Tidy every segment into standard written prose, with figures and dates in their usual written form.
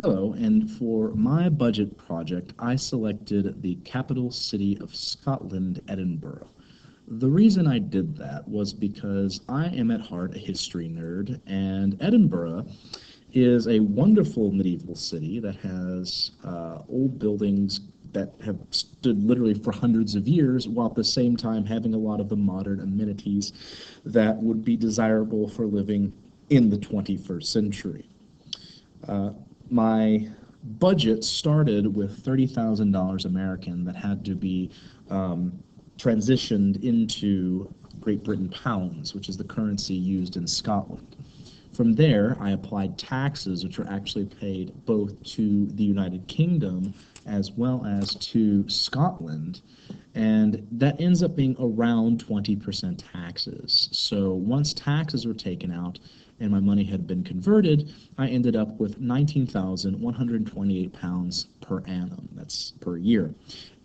Hello, and for my budget project, I selected the capital city of Scotland, Edinburgh. The reason I did that was because I am at heart a history nerd, and Edinburgh is a wonderful medieval city that has old buildings that have stood literally for hundreds of years, while at the same time having a lot of the modern amenities that would be desirable for living in the 21st century. Uh, my budget started with $30,000 American that had to be um, transitioned into Great Britain pounds, which is the currency used in Scotland. From there, I applied taxes, which are actually paid both to the United Kingdom as well as to Scotland, and that ends up being around 20% taxes. So once taxes were taken out and my money had been converted, I ended up with 19,128 pounds per annum. That's per year.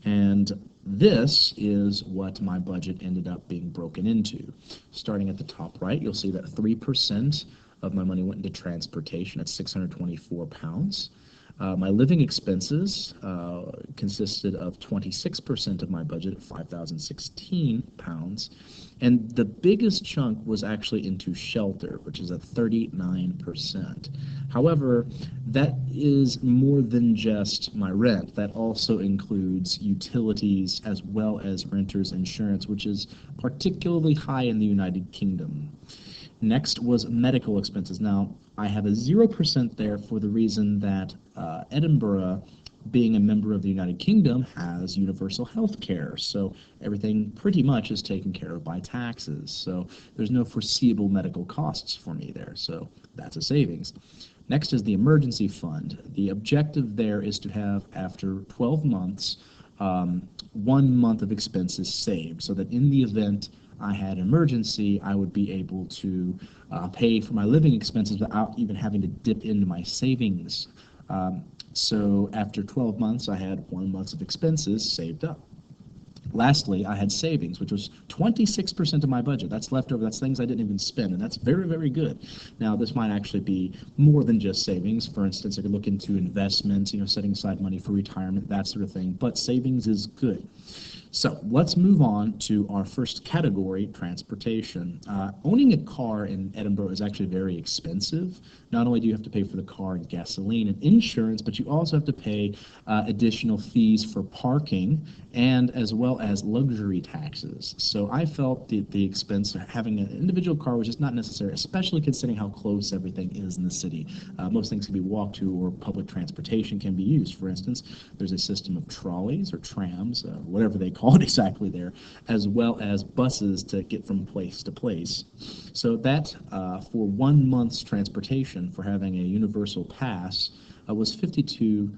And this is what my budget ended up being broken into. Starting at the top right, you'll see that 3% of my money went into transportation at 624 pounds. My living expenses consisted of 26% of my budget at 5,016 pounds, and the biggest chunk was actually into shelter, which is at 39%. However, that is more than just my rent. That also includes utilities as well as renter's insurance, which is particularly high in the United Kingdom. Next was medical expenses. Now, I have a 0% there for the reason that Edinburgh, being a member of the United Kingdom, has universal health care. So everything pretty much is taken care of by taxes. So there's no foreseeable medical costs for me there. So that's a savings. Next is the emergency fund. The objective there is to have, after 12 months, 1 month of expenses saved, so that in the event I had an emergency, I would be able to pay for my living expenses without even having to dip into my savings. So after 12 months, I had 1 month of expenses saved up. Lastly, I had savings, which was 26% of my budget. That's leftover. That's things I didn't even spend, and that's very, very good. Now, this might actually be more than just savings. For instance, I could look into investments, setting aside money for retirement, that sort of thing. But savings is good. So let's move on to our first category, transportation. Owning a car in Edinburgh is actually very expensive. Not only do you have to pay for the car and gasoline and insurance, but you also have to pay additional fees for parking and as well as luxury taxes. So I felt the expense of having an individual car was just not necessary, especially considering how close everything is in the city. Most things can be walked to or public transportation can be used. For instance, there's a system of trolleys or trams, whatever they call it exactly there, as well as buses to get from place to place. So that for 1 month's transportation for having a universal pass was $52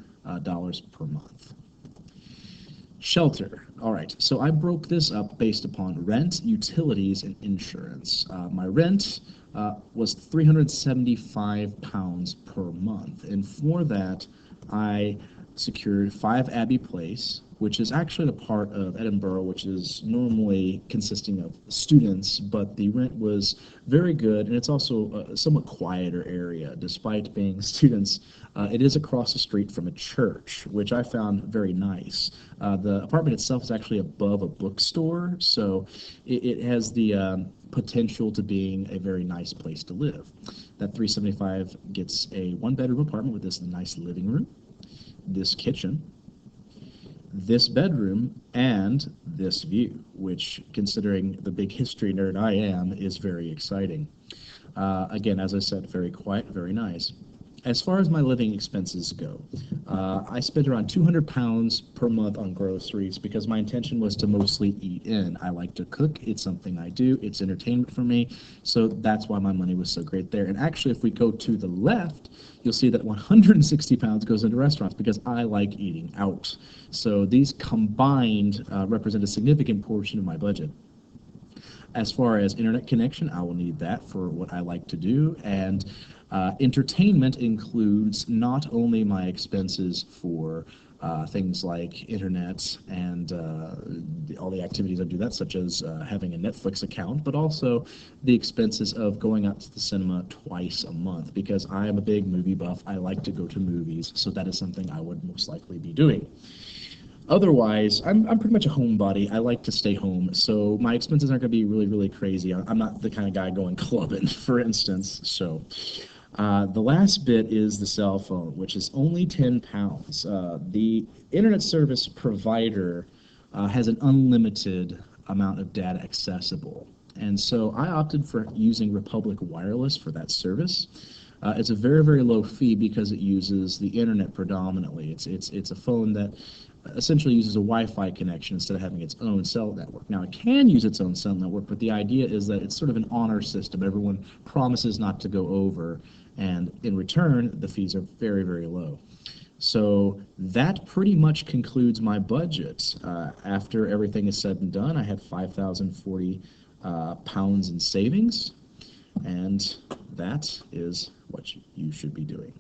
per month. Shelter. All right, so I broke this up based upon rent, utilities, and insurance. My rent was £375 per month, and for that, I secured 5 Abbey Place, which is actually a part of Edinburgh, which is normally consisting of students, but the rent was very good, and it's also a somewhat quieter area, despite being students. It is across the street from a church, which I found very nice. The apartment itself is actually above a bookstore, so it has the potential to being a very nice place to live. That 375 gets a 1-bedroom apartment with this nice living room, this kitchen, this bedroom, and this view, which, considering the big history nerd I am, is very exciting. Again, as I said, very quiet, very nice. As far as my living expenses go, I spent around £200 per month on groceries because my intention was to mostly eat in. I like to cook. It's something I do. It's entertainment for me. So that's why my money was so great there. And actually, if we go to the left, you'll see that £160 goes into restaurants because I like eating out. So these combined represent a significant portion of my budget. As far as internet connection, I will need that for what I like to do. And entertainment includes not only my expenses for things like internet and all the activities that do that, such as having a Netflix account, but also the expenses of going out to the cinema twice a month, because I am a big movie buff. I like to go to movies, so that is something I would most likely be doing. Otherwise, I'm pretty much a homebody. I like to stay home, so my expenses aren't going to be really, really crazy. I'm not the kind of guy going clubbing, for instance. So the last bit is the cell phone, which is only £10. The internet service provider has an unlimited amount of data accessible. And so I opted for using Republic Wireless for that service. It's a very, very low fee because it uses the internet predominantly. It's a phone that essentially uses a Wi-Fi connection instead of having its own cell network. Now, it can use its own cell network, but the idea is that it's sort of an honor system. Everyone promises not to go over, and in return, the fees are very, very low. So that pretty much concludes my budget. After everything is said and done, I had 5,040 pounds in savings, and that is what you should be doing.